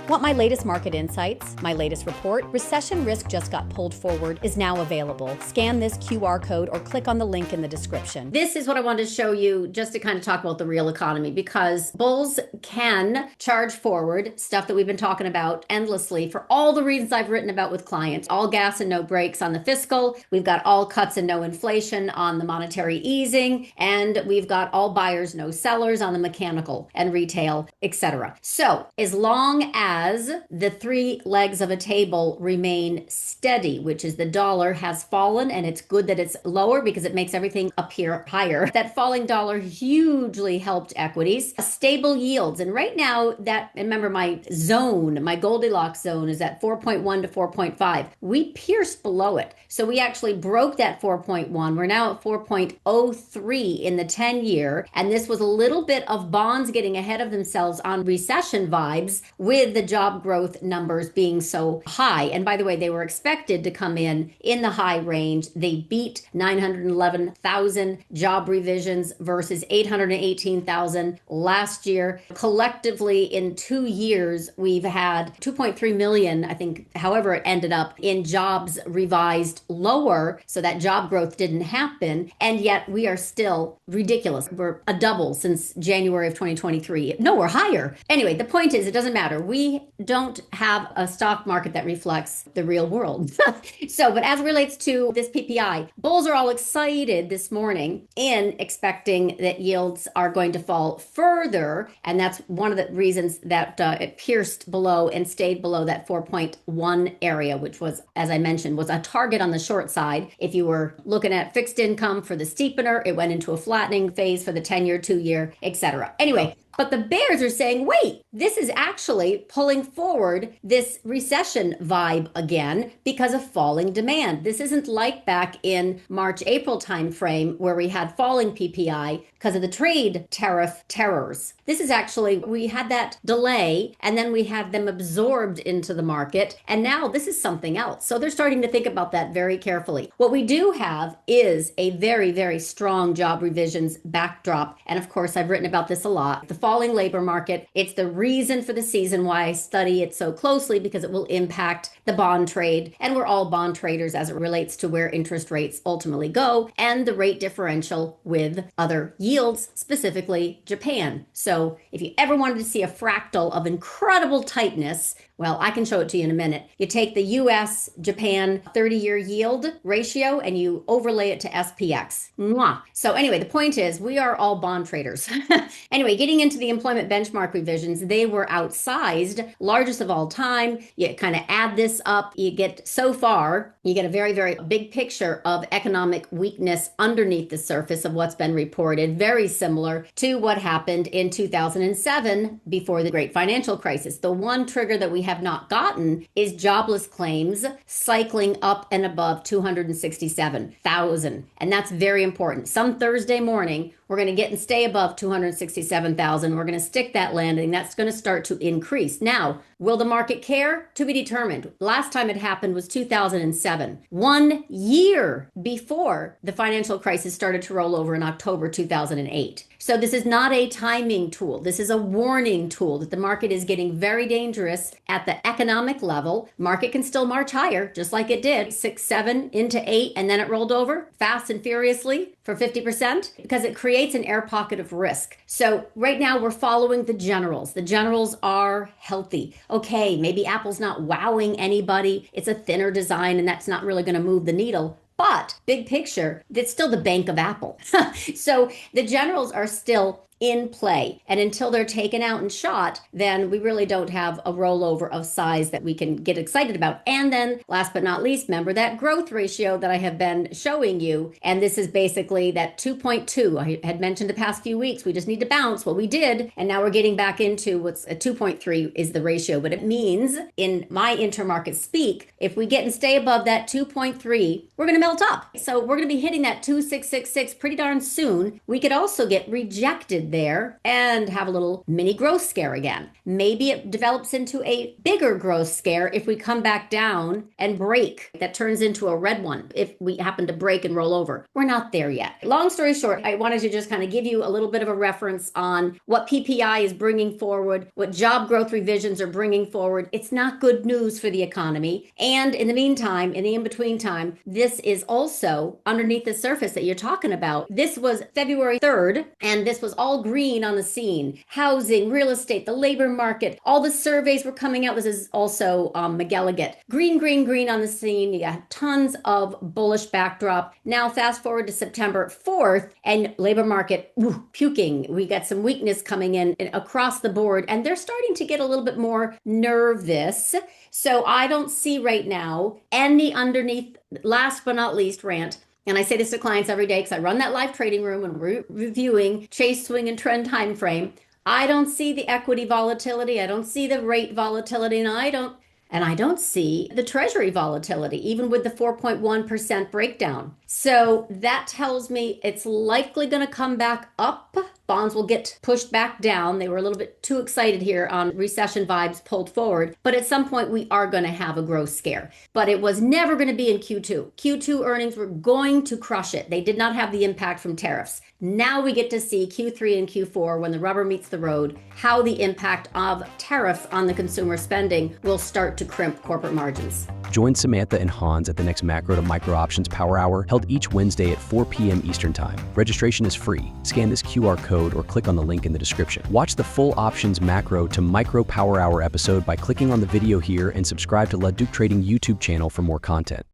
Want my latest market insights? My latest report, Recession Risk Just Got Pulled Forward, is now available. Scan this QR code or click on the link in the description. This is what I wanted to show you just to kind of talk about the real economy, because bulls can charge forward stuff that we've been talking about endlessly for all the reasons I've written about with clients. All gas and no brakes on the fiscal. We've got all cuts and no inflation on the monetary easing. And we've got all buyers, no sellers on the mechanical and retail, etc. So as long as the three legs of a table remain steady, which is the dollar has fallen, and it's good that it's lower because it makes everything appear higher. That falling dollar hugely helped equities. Stable yields. And right now, remember my zone, my Goldilocks zone is at 4.1 to 4.5. We pierced below it. So we actually broke that 4.1. We're now at 4.03 in the 10-year. And this was a little bit of bonds getting ahead of themselves on recession vibes with the job growth numbers being so high. And by the way, they were expected to come in the high range. They beat 911,000 job revisions versus 818,000 last year. Collectively, in 2 years, we've had 2.3 million, I think, however it ended up, in jobs revised lower. So that job growth didn't happen. And yet we are still ridiculous. We're a double since January of 2023. No, we're higher. Anyway, the point is, it doesn't matter. We don't have a stock market that reflects the real world. But as it relates to this PPI, bulls are all excited this morning in expecting that yields are going to fall further. And that's one of the reasons that it pierced below and stayed below that 4.1 area, which was, as I mentioned, was a target on the short side. If you were looking at fixed income for the steepener, it went into a flattening phase for the 10-year, 2-year, etc. Anyway, but the bears are saying, wait, this is actually pulling forward this recession vibe again because of falling demand. This isn't like back in March, April timeframe where we had falling PPI because of the trade tariff terrors. This is actually, we had that delay and then we had them absorbed into the market. And now this is something else. So they're starting to think about that very carefully. What we do have is a very, very strong job revisions backdrop. And of course, I've written about this a lot. The falling labor market. It's the reason for the season why I study it so closely, because it will impact the bond trade. And we're all bond traders as it relates to where interest rates ultimately go and the rate differential with other yields, specifically Japan. So if you ever wanted to see a fractal of incredible tightness, well, I can show it to you in a minute. You take the US Japan 30-year yield ratio and you overlay it to SPX. Mwah. So anyway, the point is we are all bond traders. Anyway, getting into the employment benchmark revisions, they were outsized, largest of all time. You kind of add this up, you get so far, you get a very, very big picture of economic weakness underneath the surface of what's been reported, very similar to what happened in 2007 before the great financial crisis. The one trigger that we have not gotten is jobless claims cycling up and above 267,000. And that's very important. Some Thursday morning, we're going to get and stay above 267,000. We're going to stick that landing. That's going to start to increase. Now, will the market care? To be determined. Last time it happened was 2007, 1 year before the financial crisis started to roll over in October 2008. So this is not a timing tool. This is a warning tool that the market is getting very dangerous at the economic level. Market can still march higher, just like it did 6, 7 into 8, and then it rolled over fast and furiously for 50% because it creates an air pocket of risk. So right now we're following the generals. The generals are healthy. Okay, maybe Apple's not wowing anybody. It's a thinner design and that's not really going to move the needle. But big picture, it's still the Bank of Apple. So the generals are still in play. And until they're taken out and shot, then we really don't have a rollover of size that we can get excited about. And then last but not least, remember that growth ratio that I have been showing you. And this is basically that 2.2. I had mentioned the past few weeks, we just need to bounce. Well, we did. And now we're getting back into what's a 2.3 is the ratio. But it means in my intermarket speak, if we get and stay above that 2.3, we're going to melt up. So we're going to be hitting that 2,666 pretty darn soon. We could also get rejected corrected there and have a little mini growth scare again. Maybe it develops into a bigger growth scare if we come back down and break. That turns into a red one if we happen to break and roll over. We're not there yet. Long story short, I wanted to just kind of give you a little bit of a reference on what PPI is bringing forward, what job growth revisions are bringing forward. It's not good news for the economy. And in the meantime, in the in-between time, this is also underneath the surface that you're talking about. This was February 3rd, and this was all green on the scene. Housing, real estate, the labor market, all the surveys were coming out. This is also McGilligan. Green, green, green on the scene. You got tons of bullish backdrop. Now fast forward to September 4th, and labor market puking. We got some weakness coming in across the board, and they're starting to get a little bit more nervous. So I don't see right now any underneath, last but not least, rant. And I say this to clients every day because I run that live trading room and we're reviewing chase, swing, and trend time frame. I don't see the equity volatility. I don't see the rate volatility, and I don't see the Treasury volatility, even with the 4.1% breakdown. So that tells me it's likely going to come back up. Bonds will get pushed back down. They were a little bit too excited here on recession vibes pulled forward. But at some point, we are going to have a growth scare. But it was never going to be in Q2. Q2 earnings were going to crush it. They did not have the impact from tariffs. Now we get to see Q3 and Q4, when the rubber meets the road, how the impact of tariffs on the consumer spending will start to crimp corporate margins. Join Samantha and Hans at the next Macro to Micro Options Power Hour, held each Wednesday at 4 p.m. Eastern Time. Registration is free. Scan this QR code or click on the link in the description. Watch the full Options Macro to Micro Power Hour episode by clicking on the video here, and subscribe to LaDucTrading YouTube channel for more content.